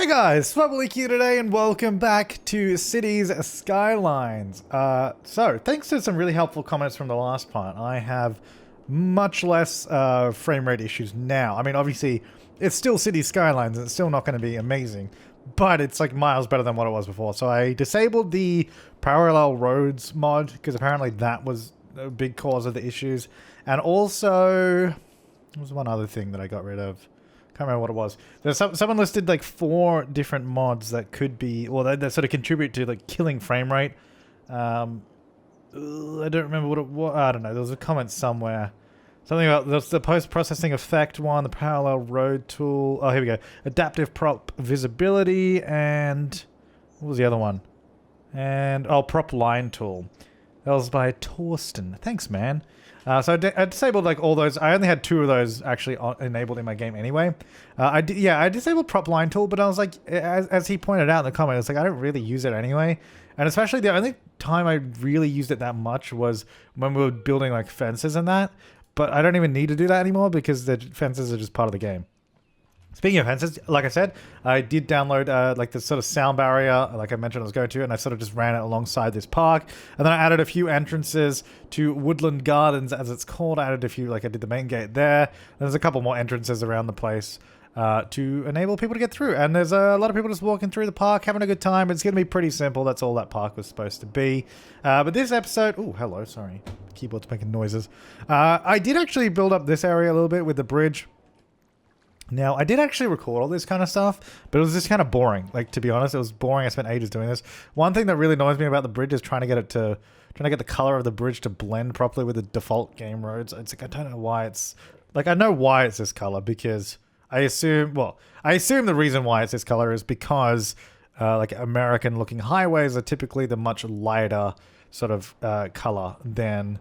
Hey guys, Flabaliki today and welcome back to Cities Skylines. So, thanks to some really helpful comments from the last part, I have much less frame rate issues now. I mean, obviously, it's still Cities Skylines and it's still not going to be amazing, but it's like miles better than what it was before. So I disabled the parallel roads mod because apparently that was a big cause of the issues. And also, there was one other thing that I got rid of. Can't remember what it was. There's someone listed like 4 different mods that could be, or that sort of contribute to like killing frame rate. I don't remember what it was. I don't know. There was a comment somewhere. Something about there's the post-processing effect one, the parallel road tool. Oh, here we go. Adaptive prop visibility and what was the other one? And prop line tool. That was by Torsten. Thanks, man. So I disabled like all those. I only had 2 of those actually enabled in my game anyway. I disabled prop line tool, but I was like, as he pointed out in the comment, it's like I don't really use it anyway. And especially the only time I really used it that much was when we were building like fences and that. But I don't even need to do that anymore because the fences are just part of the game. Speaking of fences, like I said, I did download like the sort of sound barrier, like I mentioned I was going to, and I sort of just ran it alongside this park. And then I added a few entrances to Woodland Gardens, as it's called. I added a few, like I did the main gate there. There's a couple more entrances around the place to enable people to get through. And there's a lot of people just walking through the park, having a good time. It's going to be pretty simple. That's all that park was supposed to be. But this episode... Oh, hello, sorry. Keyboard's making noises. I did actually build up this area a little bit with the bridge. Now, I did actually record all this kind of stuff, but it was just kind of boring. Like, to be honest, it was boring. I spent ages doing this. One thing that really annoys me about the bridge is trying to get the color of the bridge to blend properly with the default game roads. It's like, I don't know why it's... Like, I know why it's this color, because I assume the reason why it's this color is because, like, American-looking highways are typically the much lighter sort of color than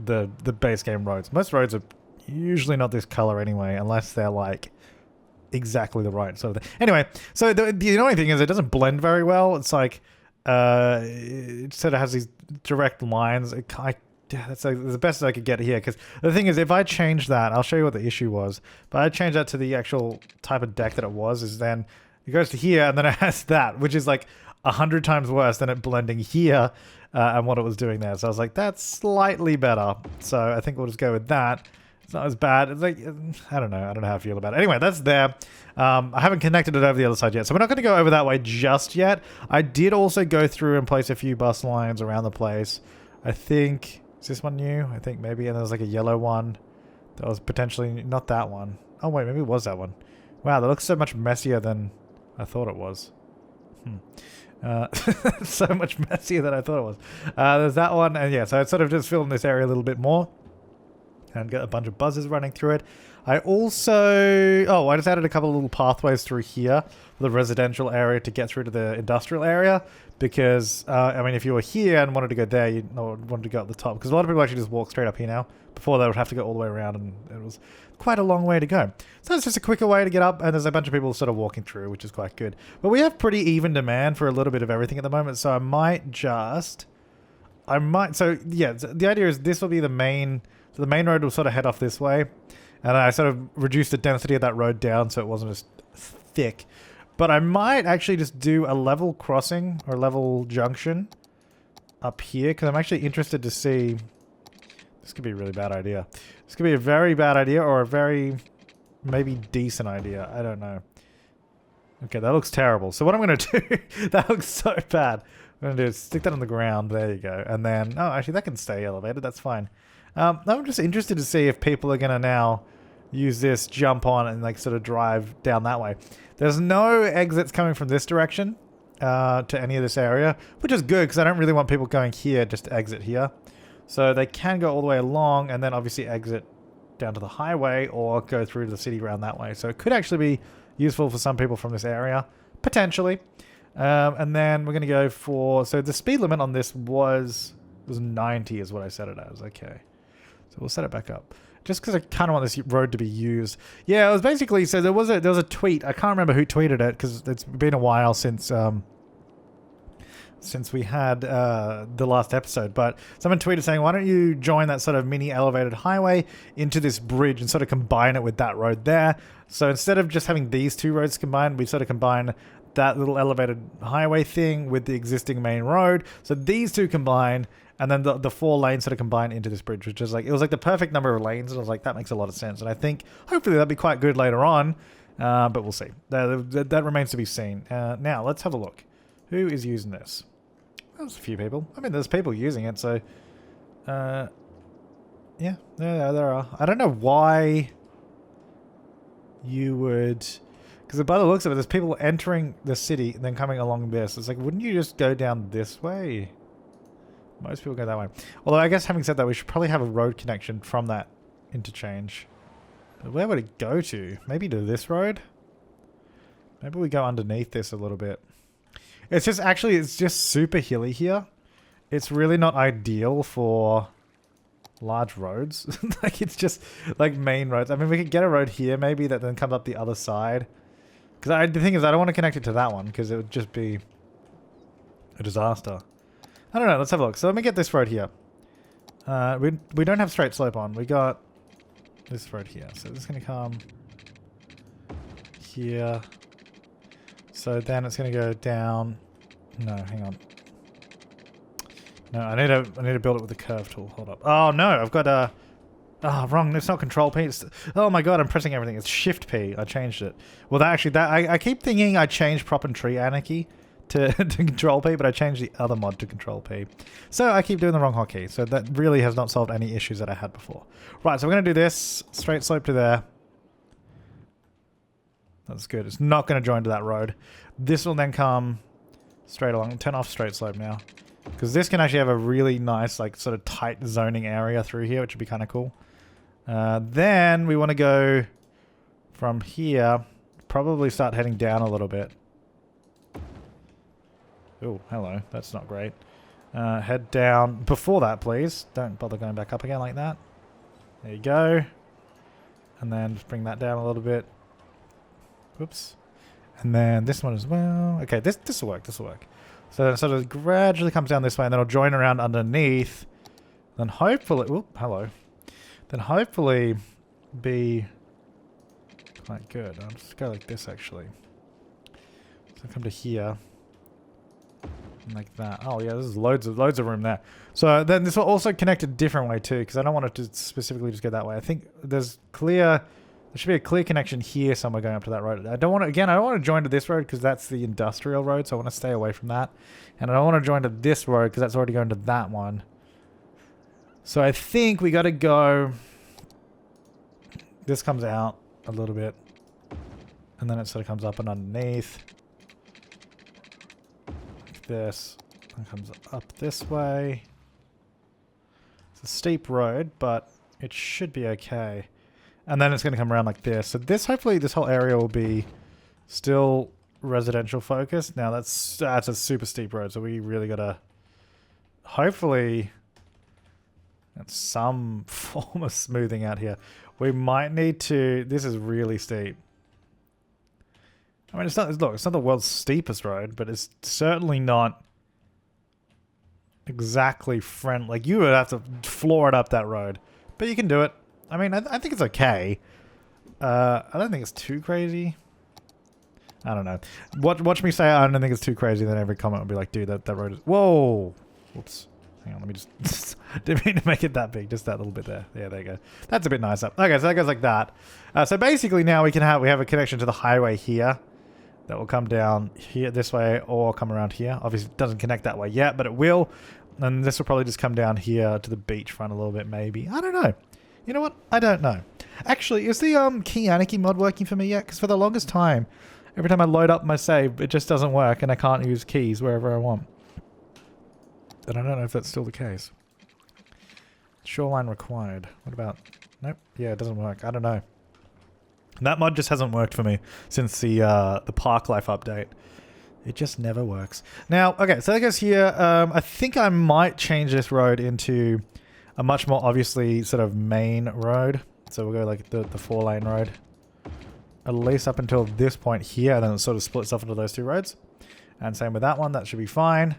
the base game roads. Most roads are usually not this color anyway, unless they're, like... exactly the right sort of thing. Anyway, so the annoying thing is it doesn't blend very well. It's like it sort of has these direct lines. That's like the best I could get here, because the thing is, if I change that, I'll show you what the issue was. But I changed that to the actual type of deck that it was, is then it goes to here and then it has that, which is like 100 times worse than it blending here and what it was doing there. So I was like, that's slightly better. So I think we'll just go with that. It's not as bad. It's like, I don't know. I don't know how I feel about it. Anyway, that's there. I haven't connected it over the other side yet, so we're not going to go over that way just yet. I did also go through and place a few bus lines around the place. I think, is this one new? I think maybe, and there was like a yellow one. That was potentially, not that one. Oh wait, maybe it was that one. Wow, that looks so much messier than I thought it was. So much messier than I thought it was. There's that one, and yeah, so I sort of just filled in this area a little bit more. And get a bunch of buzzers running through it. I also... I just added a couple of little pathways through here for the residential area to get through to the industrial area. Because, I mean, if you were here and wanted to go there, you wanted to go up the top. Because a lot of people actually just walk straight up here now. Before they would have to go all the way around, and it was quite a long way to go. So it's just a quicker way to get up, and there's a bunch of people sort of walking through, which is quite good. But we have pretty even demand for a little bit of everything at the moment, so I might just... So, yeah, the idea is this will be the main... So the main road will sort of head off this way. And I sort of reduced the density of that road down so it wasn't as thick. But I might actually just do a level crossing or level junction up here, because I'm actually interested to see... This could be a really bad idea. This could be a very bad idea or a very maybe decent idea. I don't know. Okay, that looks terrible. So what I'm going to do... That looks so bad. What I'm going to do is stick that on the ground. There you go. And then... Oh, actually that can stay elevated. That's fine. I'm just interested to see if people are going to now use this, jump on, and like sort of drive down that way. There's no exits coming from this direction to any of this area, which is good because I don't really want people going here just to exit here. So they can go all the way along and then obviously exit down to the highway or go through to the city around that way. So it could actually be useful for some people from this area, potentially. And then we're going to go for... So the speed limit on this was 90 is what I set it as. Okay. So we'll set it back up. Just because I kind of want this road to be used. Yeah, it was basically... So there was a tweet. I can't remember who tweeted it because it's been a while since since we had the last episode. But someone tweeted saying, why don't you join that sort of mini elevated highway into this bridge and sort of combine it with that road there? So instead of just having these two roads combined, we sort of combine that little elevated highway thing with the existing main road. So these two combine, and then the 4 lanes sort of combine into this bridge, which is like, it was like the perfect number of lanes. And I was like, that makes a lot of sense. And I think hopefully that'll be quite good later on, but we'll see. That remains to be seen. Now let's have a look. Who is using this? There's a few people. I mean, there's people using it, so yeah, there are. I don't know why you would, because by the looks of it, there's people entering the city and then coming along this. It's like, wouldn't you just go down this way? Most people go that way. Although I guess having said that, we should probably have a road connection from that interchange. But where would it go to? Maybe to this road? Maybe we go underneath this a little bit. It's just, actually, it's just super hilly here. It's really not ideal for large roads. Like, it's just like main roads. I mean, we could get a road here maybe that then comes up the other side. Because the thing is, I don't want to connect it to that one because it would just be a disaster. I don't know. Let's have a look. So let me get this road here. We don't have straight slope on. We got this road here. So this is going to come here. So then it's going to go down. No, hang on. No, I need to build it with the curve tool. Hold up. Oh no, I've got a. Oh, wrong. It's not Control P. Oh my god, I'm pressing everything. It's Shift P. I changed it. Well, I keep thinking I changed Prop and Tree Anarchy to Control P, but I changed the other mod to Control P. So I keep doing the wrong hotkey. So that really has not solved any issues that I had before. Right, so we're going to do this. Straight slope to there. That's good. It's not going to join to that road. This will then come straight along. Turn off straight slope now. Because this can actually have a really nice, like, sort of tight zoning area through here, which would be kind of cool. Then we want to go from here. Probably start heading down a little bit. Oh, hello. That's not great. Head down. Before that, please. Don't bother going back up again like that. There you go. And then just bring that down a little bit. Whoops. And then this one as well. Okay, this will work. This will work. So it sort of gradually comes down this way, and then it'll join around underneath. Then hopefully... Whoop, hello. Then hopefully be quite good. I'll just go like this, actually. So I'll come to here. Like that. Oh yeah, there's loads of room there. So then this will also connect a different way too, because I don't want it to specifically just go that way. I think there should be a clear connection here somewhere going up to that road. I don't want to join to this road because that's the industrial road, so I want to stay away from that. And I don't want to join to this road because that's already going to that one. So I think we got to go... This comes out a little bit. And then it sort of comes up and underneath. Like this. And comes up this way. It's a steep road, but it should be okay. And then it's going to come around like this. So hopefully this whole area will be still residential focused. Now that's a super steep road, so we really got to hopefully get some form of smoothing out here. We might need to... This is really steep. I mean, it's not the world's steepest road, but it's certainly not exactly friendly. Like, you would have to floor it up that road. But you can do it. I mean, I think it's okay. I don't think it's too crazy. I don't know. Watch me say I don't think it's too crazy, then every comment will be like, dude, that road is... Whoa! Whoops. Hang on, let me just... Didn't mean to make it that big, just that little bit there. Yeah, there you go. That's a bit nicer. Okay, so that goes like that. So basically now we have a connection to the highway here. That will come down here this way or come around here. Obviously it doesn't connect that way yet, but it will. And this will probably just come down here to the beachfront a little bit maybe. I don't know. You know what? I don't know. Actually, is the Key Anarchy mod working for me yet? Because for the longest time, every time I load up my save, it just doesn't work and I can't use keys wherever I want. And I don't know if that's still the case. Shoreline required. What about... Nope. Yeah, it doesn't work. I don't know. That mod just hasn't worked for me since the Park Life update. It just never works. Now, okay, so that goes here. I think I might change this road into a much more obviously sort of main road. So we'll go like the 4-lane road. At least up until this point here, and then it sort of splits off into those two roads. And same with that one, that should be fine.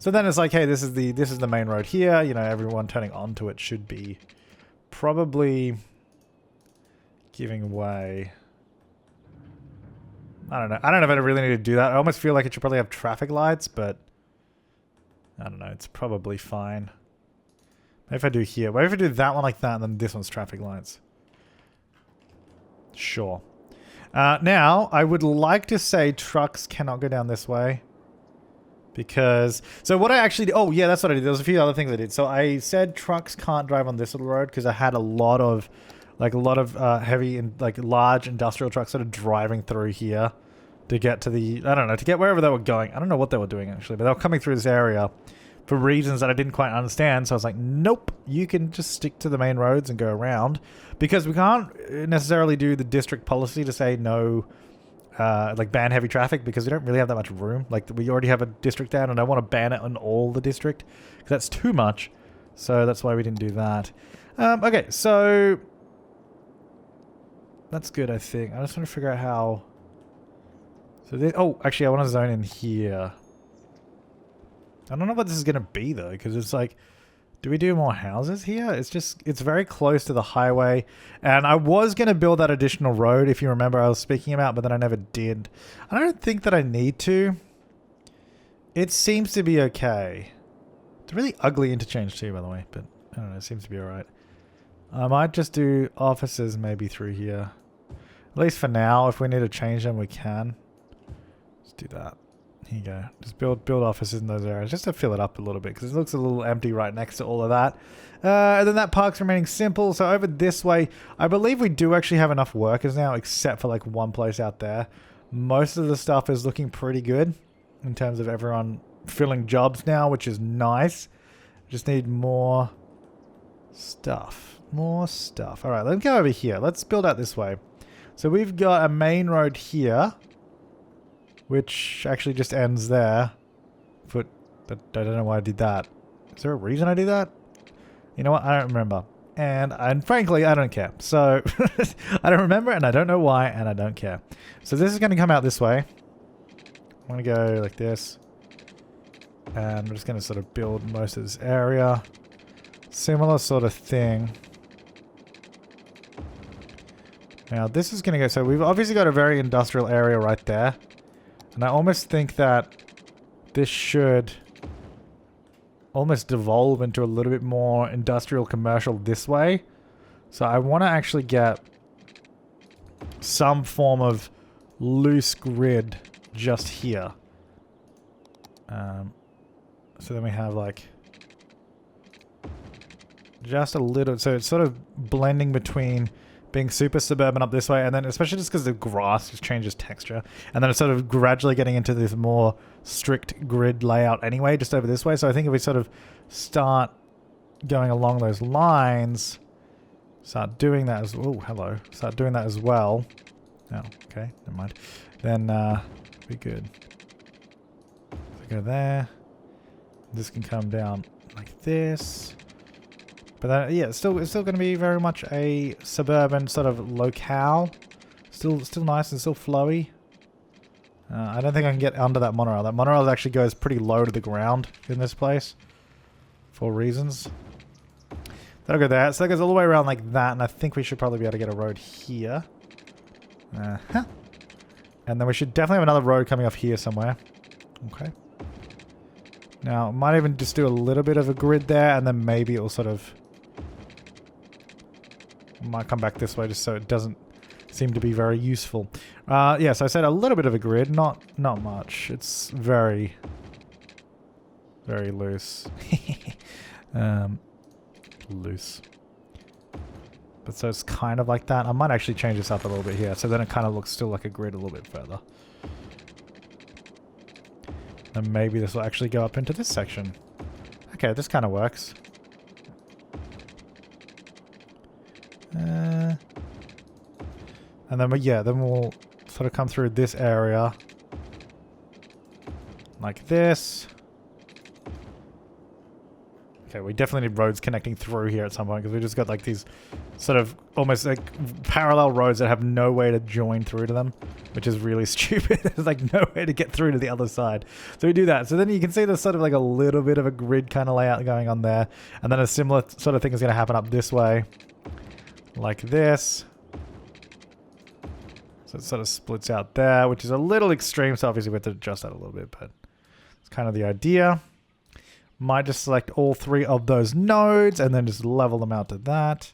So then it's like, hey, this is the main road here. You know, everyone turning onto it should be probably giving way. I don't know. I don't know if I really need to do that. I almost feel like it should probably have traffic lights, but I don't know. It's probably fine. Maybe if I do here. Maybe if I do that one like that, and then this one's traffic lights. Sure. Now, I would like to say trucks cannot go down this way. Because... So what I actually... Oh, yeah, that's what I did. There was a few other things I did. So I said trucks can't drive on this little road because I had a lot of... heavy and large industrial trucks that are driving through here to get to the, I don't know, to get wherever they were going. I don't know what they were doing actually, but they were coming through this area for reasons that I didn't quite understand. So I was like, nope, you can just stick to the main roads and go around, because we can't necessarily do the district policy to say no, ban heavy traffic, because we don't really have that much room. Like, we already have a district down and I want to ban it on all the district because that's too much. So that's why we didn't do that. Okay, so that's good, I think. I just want to figure out how... So this... Oh, actually, I want to zone in here. I don't know what this is going to be, though, because it's like... Do we do more houses here? It's just... It's very close to the highway. And I was going to build that additional road, if you remember I was speaking about, but then I never did. I don't think that I need to. It seems to be okay. It's a really ugly interchange too, by the way, but I don't know, it seems to be alright. I might just do offices maybe through here. At least for now. If we need to change them, we can. Let's do that. Here you go. Just build offices in those areas just to fill it up a little bit, because it looks a little empty right next to all of that. And then that park's remaining simple. So over this way, I believe we do actually have enough workers now, except for like one place out there. Most of the stuff is looking pretty good in terms of everyone filling jobs now, which is nice. Just need more stuff. More stuff. All right, let's go over here. Let's build out this way. So we've got a main road here, which actually just ends there. But I don't know why I did that. Is there a reason I did that? You know what? I don't remember. And frankly, I don't care. So I don't remember, and I don't know why, and I don't care. So this is going to come out this way. I'm going to go like this. And we're just going to sort of build most of this area. Similar sort of thing. Now this is going to go... So we've obviously got a very industrial area right there. And I almost think that this should almost devolve into a little bit more industrial commercial this way. So I want to actually get some form of loose grid just here. So then we have like just a little, so it's sort of blending between being super suburban up this way, and then especially just because the grass just changes texture, and then it's sort of gradually getting into this more strict grid layout anyway, just over this way. So I think if we sort of start going along those lines, start doing that as start doing that as well. Oh, okay, never mind. Then be good. So go there. This can come down like this. But then, yeah, it's still going to be very much a suburban sort of locale. Still nice and still flowy. I don't think I can get under that monorail. That monorail actually goes pretty low to the ground in this place for reasons. That'll go there. So that goes all the way around like that, and I think we should probably be able to get a road here. And then we should definitely have another road coming off here somewhere. Okay. Now, might even just do a little bit of a grid there, and then maybe it'll sort of... Might come back this way just so it doesn't seem to be very useful. Yes, I said a little bit of a grid, not much. It's very, very loose. Loose. But so it's kind of like that. I might actually change this up a little bit here, so then it kind of looks still like a grid a little bit further. And maybe this will actually go up into this section. Okay, this kind of works. And then, then we'll sort of come through this area. Like this. Okay, we definitely need roads connecting through here at some point, because we just got like these sort of almost like parallel roads that have no way to join through to them, which is really stupid. There's like no way to get through to the other side. So we do that. So then you can see there's sort of like a little bit of a grid kind of layout going on there. And then a similar sort of thing is going to happen up this way. Like this. So it sort of splits out there, which is a little extreme. So obviously we have to adjust that a little bit, but it's kind of the idea. Might just select all 3 of those nodes and then just level them out to that.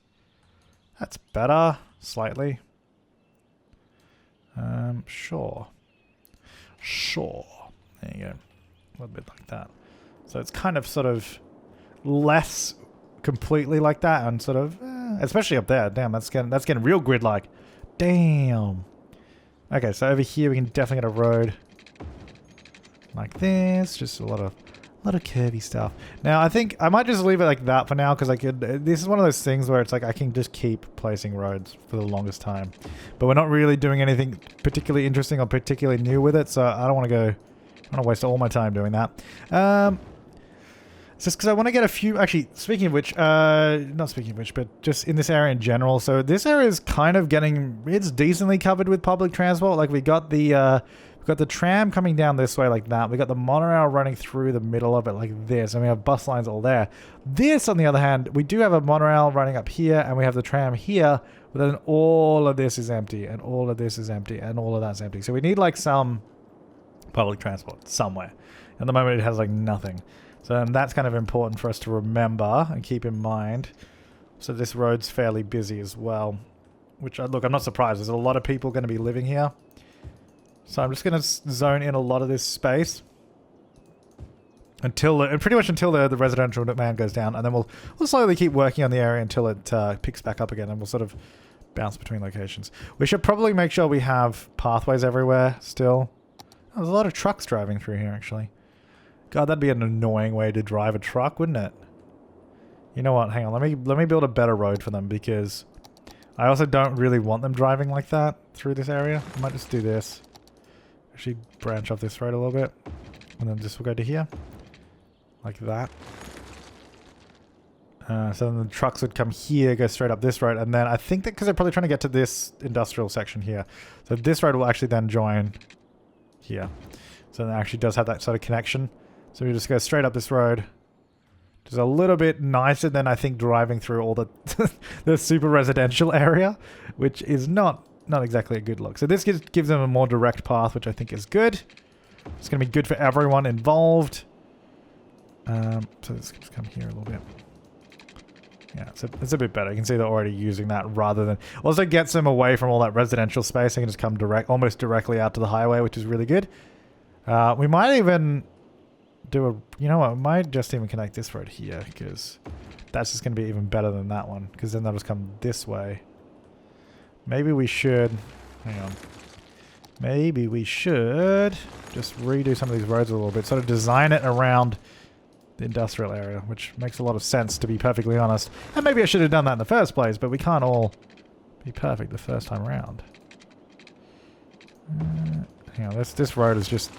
That's better, slightly. Sure. Sure. There you go. A little bit like that. So it's kind of sort of less completely like that, and sort of, especially up there. Damn, that's getting real grid-like. Damn. Okay, so over here we can definitely get a road like this. Just a lot of curvy stuff. Now, I think I might just leave it like that for now, because this is one of those things where it's like I can just keep placing roads for the longest time. But we're not really doing anything particularly interesting or particularly new with it, so I don't want to waste all my time doing that. It's just because I want to get a few... Actually, speaking of which, not speaking of which, but just in this area in general. So this area is kind of getting... It's decently covered with public transport. Like we got the... We've got the tram coming down this way like that. We got the monorail running through the middle of it like this. And we have bus lines all there. This, on the other hand, we do have a monorail running up here. And we have the tram here. But then all of this is empty. And all of this is empty. And all of that's empty. So we need like some public transport somewhere. At the moment it has like nothing. So then that's kind of important for us to remember and keep in mind. So this road's fairly busy as well. Which, look, I'm not surprised. There's a lot of people going to be living here. So I'm just going to zone in a lot of this space until, pretty much until the residential demand goes down, and then we'll slowly keep working on the area until it picks back up again, and we'll sort of bounce between locations. We should probably make sure we have pathways everywhere still. Oh, there's a lot of trucks driving through here, actually. God, that'd be an annoying way to drive a truck, wouldn't it? You know what? Hang on. Let me build a better road for them, because I also don't really want them driving like that through this area. I might just do this. Actually branch off this road a little bit, and then just we'll go to here like that. So then the trucks would come here, go straight up this road, and then I think that because they're probably trying to get to this industrial section here, so this road will actually then join here. So it actually does have that sort of connection. So we just go straight up this road. Just a little bit nicer than I think driving through all the the super residential area, which is not exactly a good look. So this gives them a more direct path, which I think is good. It's going to be good for everyone involved. So let's just come here a little bit. Yeah, it's a bit better. You can see they're already using that rather than... Also gets them away from all that residential space. They can just come almost directly out to the highway, which is really good. We might even do a... You know what? We might just even connect this road here, because that's just going to be even better than that one, because then they'll just come this way. Maybe we should... Hang on. Maybe we should just redo some of these roads a little bit. Sort of design it around the industrial area, which makes a lot of sense, to be perfectly honest. And maybe I should have done that in the first place, but we can't all be perfect the first time around. Hang on, this road is just...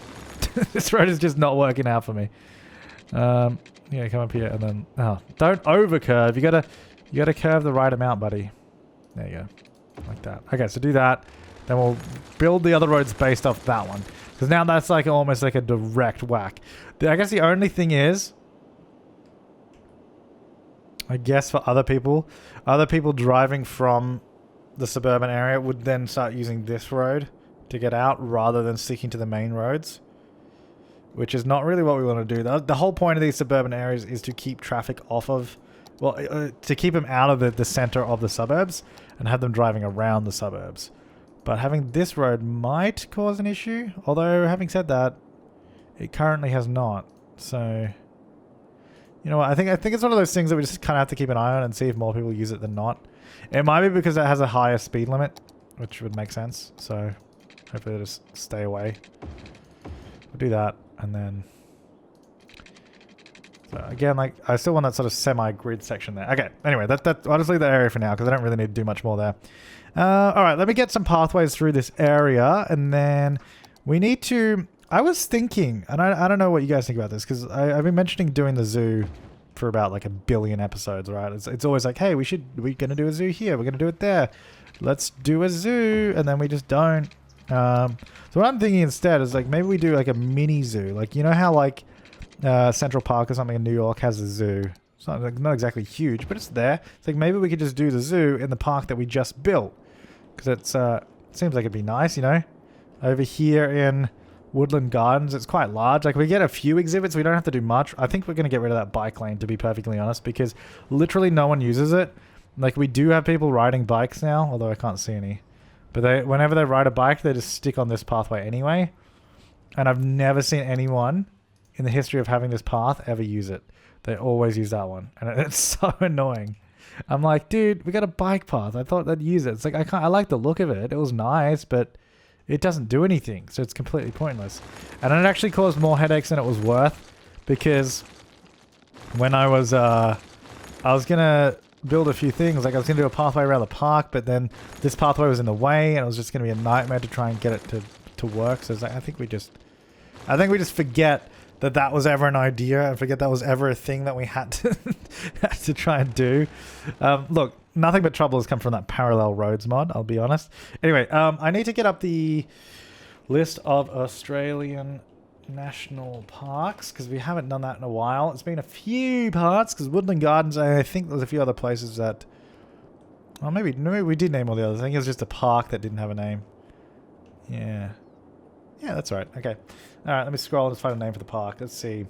this road is just not working out for me. Yeah, come up here and then... Oh, don't over-curve. You gotta curve the right amount, buddy. There you go. Like that. Okay, so do that. Then we'll build the other roads based off that one. Because now that's like almost like a direct whack. I guess the only thing is... I guess for other people driving from the suburban area would then start using this road to get out rather than sticking to the main roads. Which is not really what we want to do. The whole point of these suburban areas is to keep traffic off of... Well, to keep them out of the center of the suburbs and have them driving around the suburbs. But having this road might cause an issue. Although, having said that, it currently has not. So, you know what? I think it's one of those things that we just kind of have to keep an eye on and see if more people use it than not. It might be because it has a higher speed limit, which would make sense. So, hopefully they'll just stay away. We'll do that, and then... So again, like, I still want that sort of semi-grid section there. Okay, anyway, I'll just leave that area for now, because I don't really need to do much more there. Alright, let me get some pathways through this area, and then we need to... I was thinking, and I don't know what you guys think about this, because I've been mentioning doing the zoo for about like 1 billion episodes, right? It's always like, hey, we're gonna do a zoo here, we're gonna do it there, let's do a zoo, and then we just don't. So what I'm thinking instead is like maybe we do like a mini zoo, like you know how like Central Park or something in New York has a zoo. It's not, like, not exactly huge, but it's there. It's like maybe we could just do the zoo in the park that we just built, because it seems like it'd be nice, you know. Over here in Woodland Gardens, it's quite large. Like we get a few exhibits, we don't have to do much. I think we're going to get rid of that bike lane, to be perfectly honest, because literally no one uses it. Like we do have people riding bikes now, although I can't see any. But whenever they ride a bike, they just stick on this pathway anyway. And I've never seen anyone in the history of having this path ever use it. They always use that one, and it's so annoying. I'm like, dude, we got a bike path. I thought they'd use it. It's like I like the look of it. It was nice, but it doesn't do anything, so it's completely pointless. And it actually caused more headaches than it was worth, because when I was gonna build a few things, like I was gonna do a pathway around the park, but then this pathway was in the way, and it was just gonna be a nightmare to try and get it to work. So it's like, I think we just forget that was ever an idea, and forget that was ever a thing that we had to try and do. Look, nothing but trouble has come from that parallel roads mod, I'll be honest. Anyway, I need to get up the list of Australian national parks, because we haven't done that in a while. It's been a few parts, because Woodland Gardens, I think there's a few other places that... Well, maybe we did name all the others. I think it was just a park that didn't have a name. Yeah, that's right. Okay. All right, let me scroll and find a name for the park. Let's see.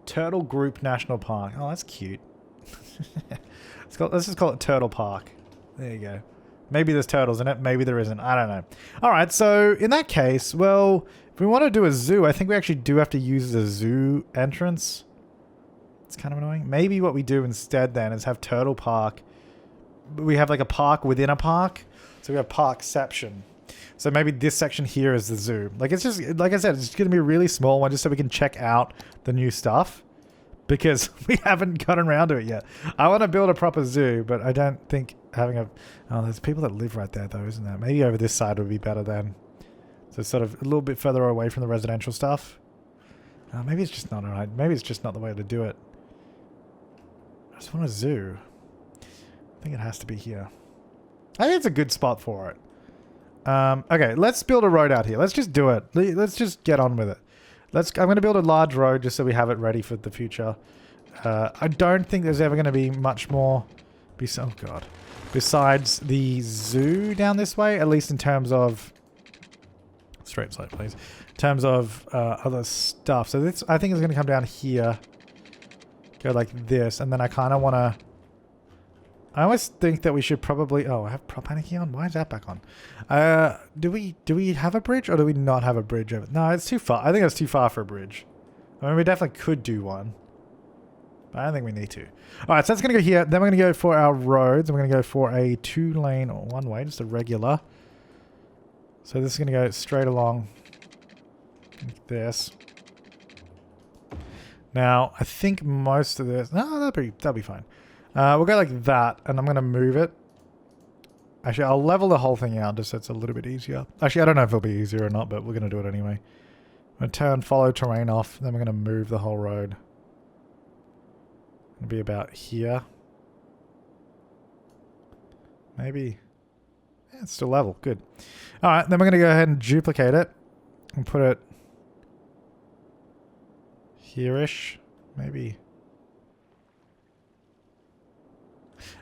Turtle Group National Park. Oh, that's cute. Let's just call it Turtle Park. There you go. Maybe there's turtles in it. Maybe there isn't. I don't know. All right, so in that case, well, if we want to do a zoo, I think we actually do have to use the zoo entrance. It's kind of annoying. Maybe what we do instead then is have Turtle Park. We have like a park within a park. So we have Parkception. So maybe this section here is the zoo. Like it's just, like I said, it's going to be a really small one just so we can check out the new stuff, because we haven't gotten around to it yet. I want to build a proper zoo, but I don't think having a... Oh, there's people that live right there though, isn't there? Maybe over this side would be better then. So sort of a little bit further away from the residential stuff. Maybe it's just not right. Maybe it's just not the way to do it. I just want a zoo. I think it has to be here. I think it's a good spot for it. Okay, let's build a road out here. Let's just do it. Let's just get on with it. I'm going to build a large road just so we have it ready for the future. I don't think there's ever going to be much more besides the zoo down this way, at least in terms of... Straight side, please. In terms of other stuff. So this, I think, is going to come down here. Go like this, and then I kind of want to... I always think that we should probably... Oh, I have Propaniki on? Why is that back on? Do we have a bridge, or do we not have a bridge? No, it's too far. I think it's too far for a bridge. I mean, we definitely could do one, but I don't think we need to. All right, so that's going to go here. Then we're going to go for our roads. And we're going to go for a 2-lane or one-way, just a regular. So this is going to go straight along like this. Now, I think most of this... No, that'll be fine. We'll go like that, and I'm going to move it. Actually, I'll level the whole thing out just so it's a little bit easier. Actually, I don't know if it'll be easier or not, but we're going to do it anyway. I'm going to turn follow terrain off, then we're going to move the whole road. It'll be about here. Maybe. Yeah, it's still level. Good. All right, then we're going to go ahead and duplicate it and put it here-ish. Maybe...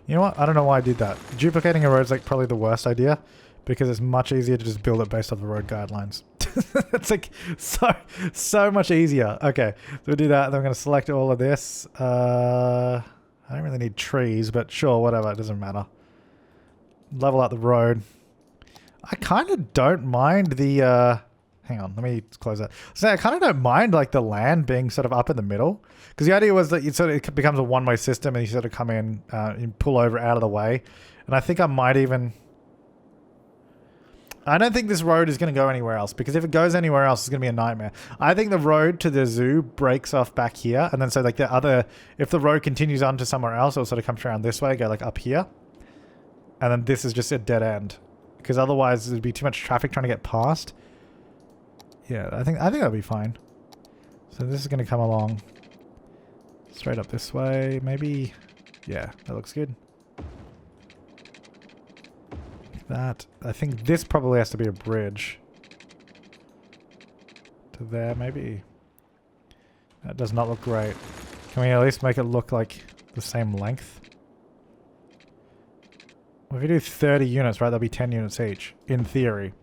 You know what? I don't know why I did that. Duplicating a road is like probably the worst idea, because it's much easier to just build it based off the road guidelines. It's like so much easier. Okay, so we'll do that. Then we're going to select all of this. I don't really need trees, but sure, whatever. It doesn't matter. Level out the road. I kind of don't mind the... Hang on, let me close that. So I kind of don't mind like the land being sort of up in the middle, because the idea was that it becomes a one-way system, and you sort of come in and pull over out of the way. And I think I might even... I don't think this road is going to go anywhere else, because if it goes anywhere else, it's going to be a nightmare. I think the road to the zoo breaks off back here, and then so like the other... If the road continues on to somewhere else, it'll sort of come around this way, go like up here. And then this is just a dead end, because otherwise there'd be too much traffic trying to get past. Yeah, I think that'll be fine. So this is going to come along Straight up this way, maybe. Yeah, that looks good. That, I think this probably has to be a bridge. To there, maybe. That does not look great. Can we at least make it look like the same length? Well, if you do 30 units, right, that'll be 10 units each, in theory.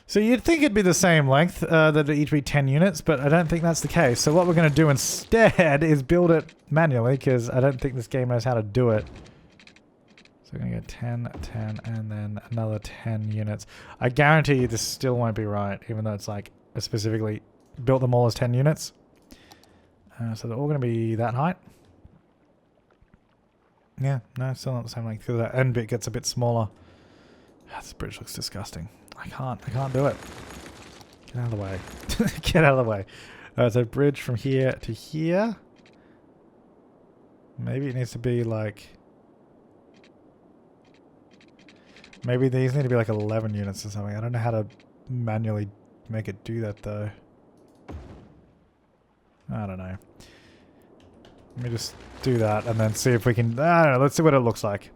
So you'd think it'd be the same length, that it'd each be 10 units, but I don't think that's the case. So what we're going to do instead is build it manually, because I don't think this game knows how to do it. So we're going to go 10, 10, and then another 10 units. I guarantee you this still won't be right, even though it's like, I specifically built them all as 10 units. So they're all going to be that height. Yeah, no, still not the same length, because that end bit gets a bit smaller. This bridge looks disgusting. I can't do it. Get out of the way. Get out of the way. So bridge from here to here. Maybe it needs to be like... Maybe these need to be like 11 units or something. I don't know how to manually make it do that though. I don't know. Let me just do that and then see if we can... I don't know, let's see what it looks like.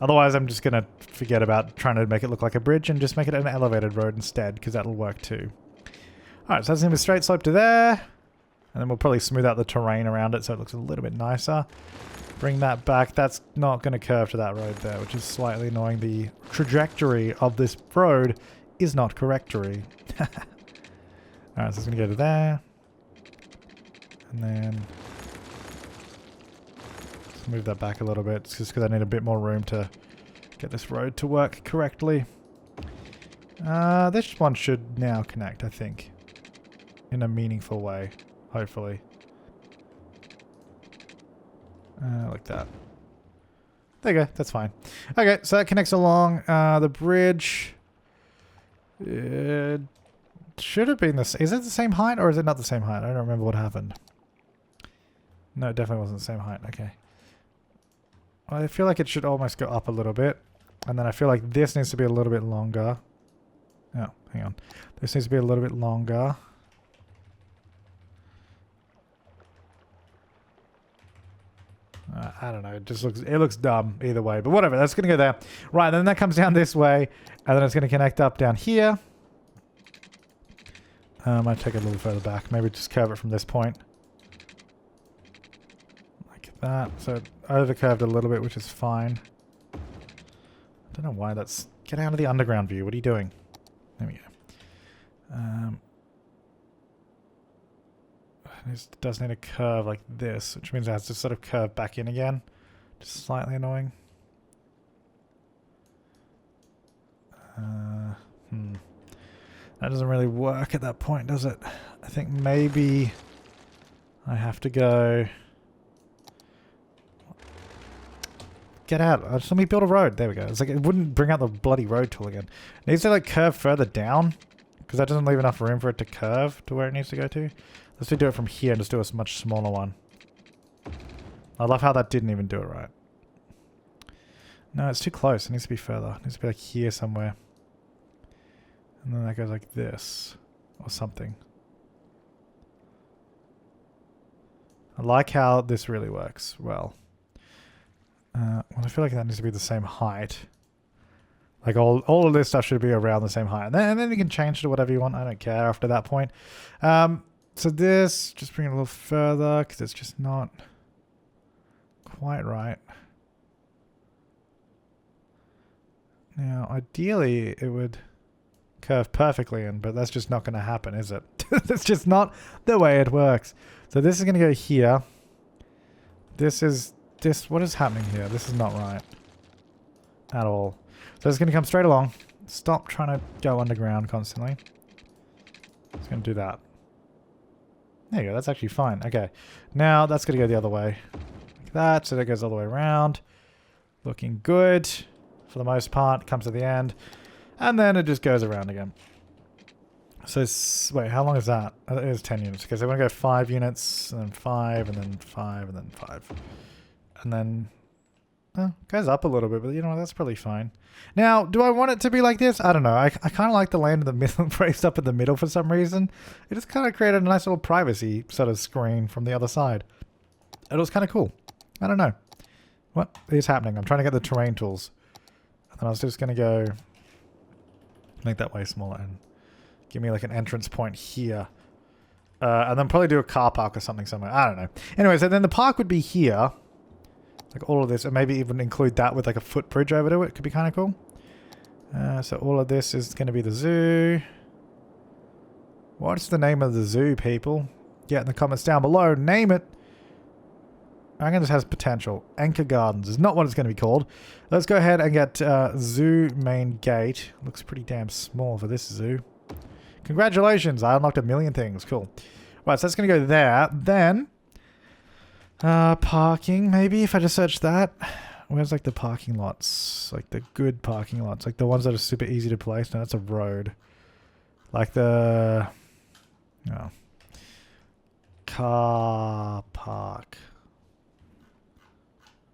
Otherwise, I'm just going to forget about trying to make it look like a bridge and just make it an elevated road instead, because that'll work too. Alright, so that's going to be a straight slope to there. And then we'll probably smooth out the terrain around it so it looks a little bit nicer. Bring that back. That's not going to curve to that road there, which is slightly annoying. The trajectory of this road is not correctory. Alright, so it's going to go to there. And then... move that back a little bit, just because I need a bit more room to get this road to work correctly. This one should now connect, I think. In a meaningful way, hopefully. Like that. There you go, that's fine. Okay, so that connects along. The bridge... It should have been this. Is it the same height or is it not the same height? I don't remember what happened. No, it definitely wasn't the same height. Okay. Well, I feel like it should almost go up a little bit. And then I feel like this needs to be a little bit longer. Oh, hang on. This needs to be a little bit longer. I don't know. It just looks dumb either way. But whatever. That's going to go there. Right, then that comes down this way. And then it's going to connect up down here. I might take it a little further back. Maybe just curve it from this point. That. So it overcurved a little bit, which is fine. I don't know why that's... Get out of the underground view. What are you doing? There we go. It does need a curve like this, which means it has to sort of curve back in again. Just slightly annoying. That doesn't really work at that point, does it? I think maybe I have to go... Get out. Just let me build a road. There we go. It's like it wouldn't bring out the bloody road tool again. It needs to like curve further down, because that doesn't leave enough room for it to curve to where it needs to go to. Let's do it from here and just do a much smaller one. I love how that didn't even do it right. No, it's too close. It needs to be further. It needs to be like here somewhere. And then that goes like this. Or something. I like how this really works well. Well, I feel like that needs to be the same height. Like all of this stuff should be around the same height. And then you can change to whatever you want. I don't care after that point. So this, just bring it a little further because it's just not quite right. Now, ideally, it would curve perfectly in, but that's just not going to happen, is it? That's just not the way it works. So this is going to go here. What is happening here? This is not right. At all. So it's going to come straight along. Stop trying to go underground constantly. It's going to do that. There you go. That's actually fine. Okay. Now that's going to go the other way. Like that. So that goes all the way around. Looking good. For the most part. Comes to the end. And then it just goes around again. So, wait, how long is that? It is 10 units. Okay, so we're going to go 5 units, and then 5, and then 5, and then 5. And then Oh, goes up a little bit, but you know what, that's probably fine. Now, do I want it to be like this? I don't know. I kind of like the land in the middle, raised up in the middle for some reason. It just kind of created a nice little privacy sort of screen from the other side. It was kind of cool. I don't know. What is happening? I'm trying to get the terrain tools. And then I was just going to go make that way smaller and give me like an entrance point here. And then probably do a car park or something somewhere. I don't know. Anyways, and then the park would be here. Like all of this, and maybe even include that with like a footbridge over to it. Could be kind of cool. So all of this is going to be the zoo. What's the name of the zoo, people? Get in the comments down below. Name it. I reckon this has potential. Anchor Gardens is not what it's going to be called. Let's go ahead and get zoo main gate. Looks pretty damn small for this zoo. Congratulations, I unlocked 1 million things. Cool. Right, so that's going to go there. Then... parking, maybe, if I just search that. Where's, like, the parking lots? Like, the good parking lots. Like, the ones that are super easy to place. No, that's a road. Like, the... Oh. Car park.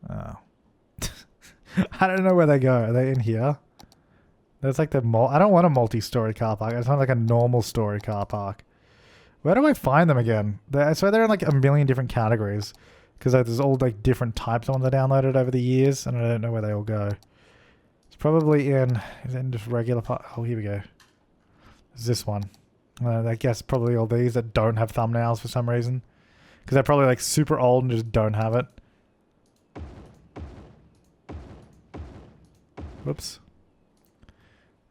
Oh. I don't know where they go. Are they in here? There's, like, the... I don't want a multi-story car park. I just want, like, a normal story car park. Where do I find them again? I swear they're in like 1 million different categories. Because like, there's all like different types of ones I downloaded over the years. And I don't know where they all go. It's probably in... Is it in just regular... Oh, here we go. There's this one. I guess probably all these that don't have thumbnails for some reason. Because they're probably like super old and just don't have it. Whoops.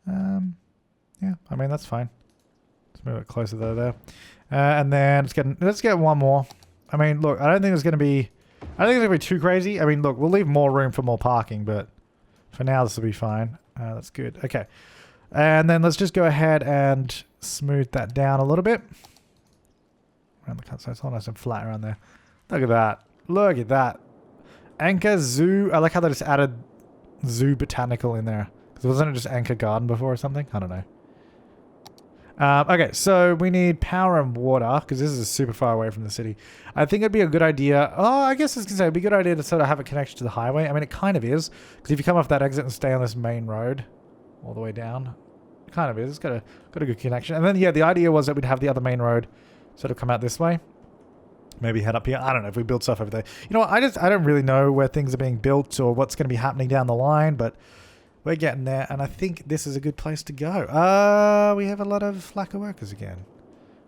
Yeah, I mean, that's fine. Let's move it closer though there. And then let's get one more. I mean, look, I don't think it's going to be too crazy. I mean, look, we'll leave more room for more parking, but for now this will be fine. That's good. Okay. And then let's just go ahead and smooth that down a little bit. Around the cut, so it's all nice and flat around there. Look at that. Look at that. Anchor Zoo. I like how they just added Zoo Botanical in there. Because wasn't it just Anchor Garden before or something? I don't know. Okay, so we need power and water, because this is super far away from the city. I think it'd be a good idea... Oh, I guess I was going to say, it'd be a good idea to sort of have a connection to the highway. I mean, it kind of is, because if you come off that exit and stay on this main road all the way down, it kind of is. It's got a good connection. And then, yeah, the idea was that we'd have the other main road sort of come out this way. Maybe head up here. I don't know if we build stuff over there. You know what? I don't really know where things are being built or what's going to be happening down the line, but... We're getting there, and I think this is a good place to go. We have a lot of lack of workers again.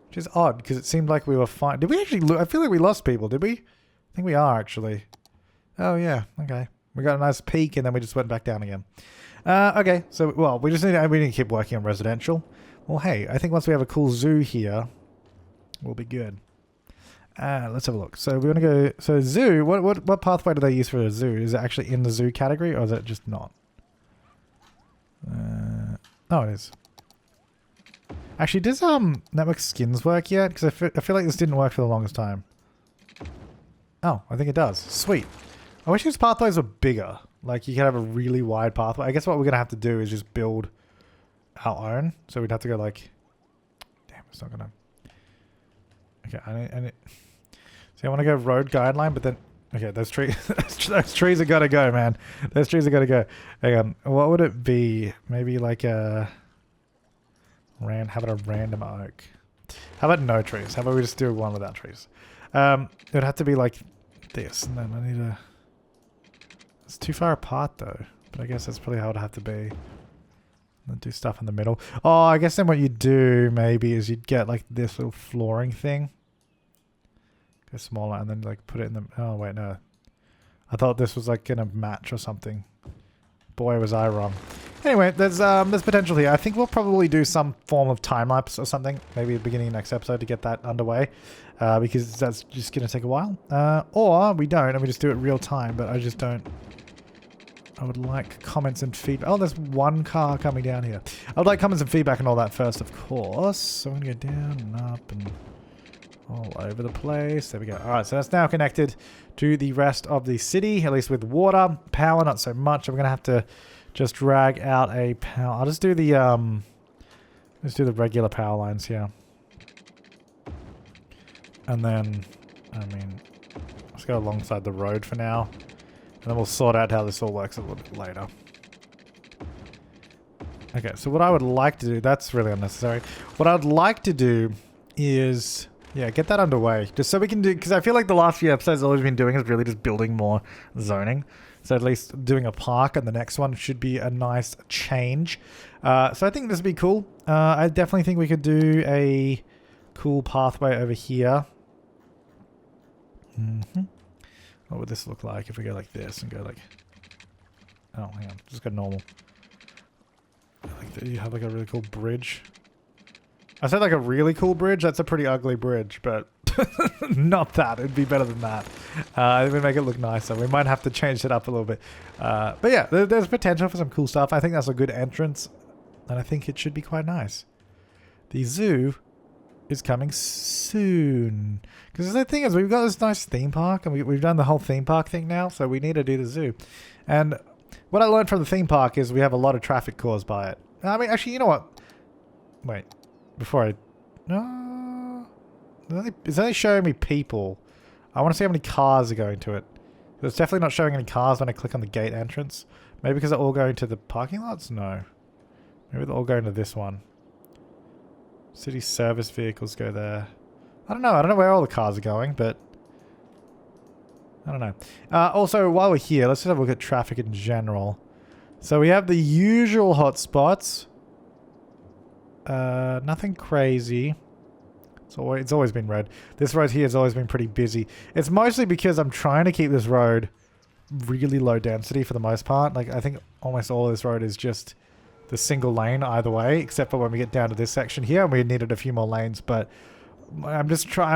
Which is odd, because it seemed like we were fine. Did we actually I feel like we lost people, did we? I think we are, actually. Oh, yeah. Okay. We got a nice peak, and then we just went back down again. Okay. So, well, we need to keep working on residential. Well, hey, I think once we have a cool zoo here, we'll be good. Let's have a look. So, we want to go... So, zoo, what pathway do they use for a zoo? Is it actually in the zoo category, or is it just not? Oh, it is. Actually, does network skins work yet? Because I feel like this didn't work for the longest time. Oh, I think it does. Sweet. I wish these pathways were bigger. Like, you could have a really wide pathway. I guess what we're going to have to do is just build our own. So we'd have to go like... Damn, it's not going to... Okay, See, I want to go road guideline, but then... Okay, those trees, those trees are gotta go, man. Those trees are gotta go. Hang on, what would it be? Maybe like a how about a random oak? How about no trees? How about we just do one without trees? It would have to be like this, and then I need a... It's too far apart though, but I guess that's probably how it'd have to be. And do stuff in the middle. Oh, I guess then what you do maybe is you'd get like this little flooring thing. Go smaller and then like put it in the... Oh wait, no. I thought this was like gonna match or something. Boy, was I wrong. Anyway, there's potential here. I think we'll probably do some form of time lapse or something. Maybe at the beginning of next episode to get that underway. Because that's just gonna take a while. Or we don't and we just do it real time, but I just don't... I would like comments and feedback. Oh, there's one car coming down here. I would like comments and feedback and all that first, of course. So I'm gonna go down and up and... all over the place. There we go. Alright, so that's now connected to the rest of the city, at least with water. Power, not so much. I'm going to have to just drag out a power. I'll just do the regular power lines here. And then, I mean, let's go alongside the road for now. And then we'll sort out how this all works a little bit later. Okay, so what I would like to do, that's really unnecessary. What I'd like to do is, yeah, get that underway. Just so we can do, because I feel like the last few episodes all we've been doing is really just building more zoning. So at least doing a park and the next one should be a nice change. So I think this would be cool. I definitely think we could do a cool pathway over here. What would this look like if we go like this and go like... Oh, hang on. Just go normal. Like, you have like a really cool bridge. I said like a really cool bridge. That's a pretty ugly bridge, but not that. It'd be better than that. It would make it look nicer. We might have to change it up a little bit. But yeah, there's potential for some cool stuff. I think that's a good entrance, and I think it should be quite nice. The zoo is coming soon. Because the thing is, we've got this nice theme park, and we've done the whole theme park thing now, so we need to do the zoo. And what I learned from the theme park is we have a lot of traffic caused by it. I mean, actually, you know what? Wait. Before I... It's only showing me people. I want to see how many cars are going to it. It's definitely not showing any cars when I click on the gate entrance. Maybe because they're all going to the parking lots? No. Maybe they're all going to this one. City service vehicles go there. I don't know. I don't know where all the cars are going, but... I don't know. Also, while we're here, let's just have a look at traffic in general. So we have the usual hotspots. Nothing crazy. It's always been red. This road here has always been pretty busy. It's mostly because I'm trying to keep this road really low density for the most part. Like, I think almost all of this road is just the single lane either way, except for when we get down to this section here, and we needed a few more lanes, but... I'm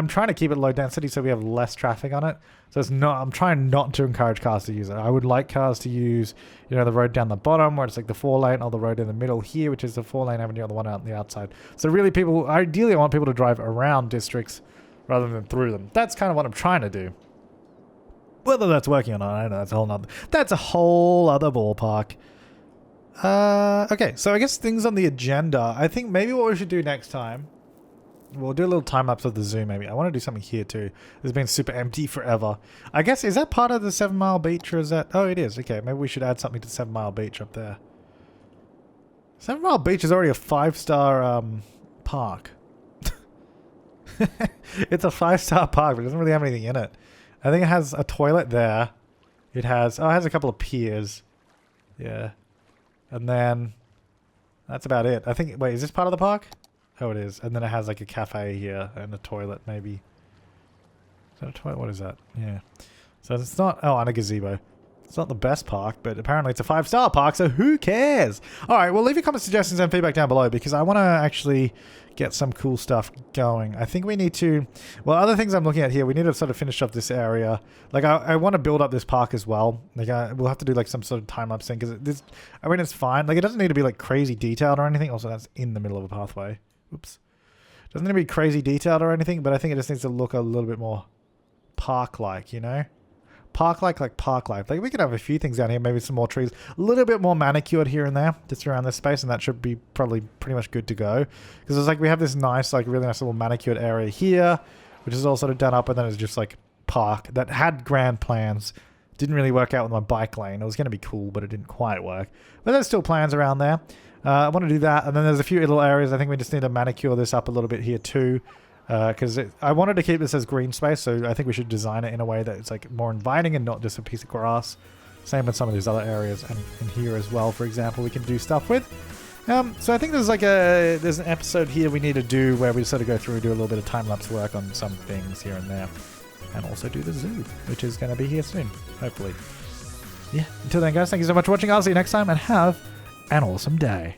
trying to keep it low density so we have less traffic on it. So it's not, I'm trying not to encourage cars to use it. I would like cars to use, you know, the road down the bottom where it's like the 4-lane, or the road in the middle here, which is the 4-lane avenue, or the one out on the outside. So really ideally I want people to drive around districts rather than through them. That's kind of what I'm trying to do. Whether that's working or not, I don't know. That's a whole other ballpark. Okay, so I guess things on the agenda. I think maybe what we should do next time, we'll do a little time-lapse of the zoo, maybe. I want to do something here, too. It's been super empty forever. I guess, is that part of the 7 Mile Beach, or is that... Oh, it is. Okay, maybe we should add something to 7 Mile Beach up there. 7 Mile Beach is already a 5-star, park. It's a 5-star park, but it doesn't really have anything in it. I think it has a toilet there. It has... Oh, it has a couple of piers. Yeah. And then... That's about it. I think... Wait, is this part of the park? Oh, it is. And then it has like a cafe here and a toilet, maybe. Is that a toilet? What is that? Yeah. So it's not... Oh, and a gazebo. It's not the best park, but apparently it's a 5-star park, so who cares? Alright, well, leave your comments, suggestions, and feedback down below, because I want to actually get some cool stuff going. I think we need to... Well, other things I'm looking at here, we need to sort of finish up this area. Like, I want to build up this park as well. Like, we'll have to do, like, some sort of time-lapse thing, because this... I mean, it's fine. Like, it doesn't need to be, like, crazy detailed or anything. Also, that's in the middle of a pathway. Oops. Doesn't need to be crazy detailed or anything, but I think it just needs to look a little bit more park-like, you know? Park-like, like park-like. Like, we could have a few things down here, maybe some more trees. A little bit more manicured here and there, just around this space, and that should be probably pretty much good to go. Because it's like we have this nice, like, really nice little manicured area here, which is all sort of done up, and then it's just, like, park that had grand plans. Didn't really work out with my bike lane. It was going to be cool, but it didn't quite work. But there's still plans around there. I want to do that, and then there's a few little areas. I think we just need to manicure this up a little bit here too, because I wanted to keep this as green space, so I think we should design it in a way that it's like more inviting and not just a piece of grass. Same with some of these other areas, and here as well, for example, we can do stuff with. So I think there's an episode here we need to do where we sort of go through and do a little bit of time-lapse work on some things here and there, and also do the zoo, which is going to be here soon, hopefully. Yeah, until then, guys, thank you so much for watching. I'll see you next time, and have an awesome day.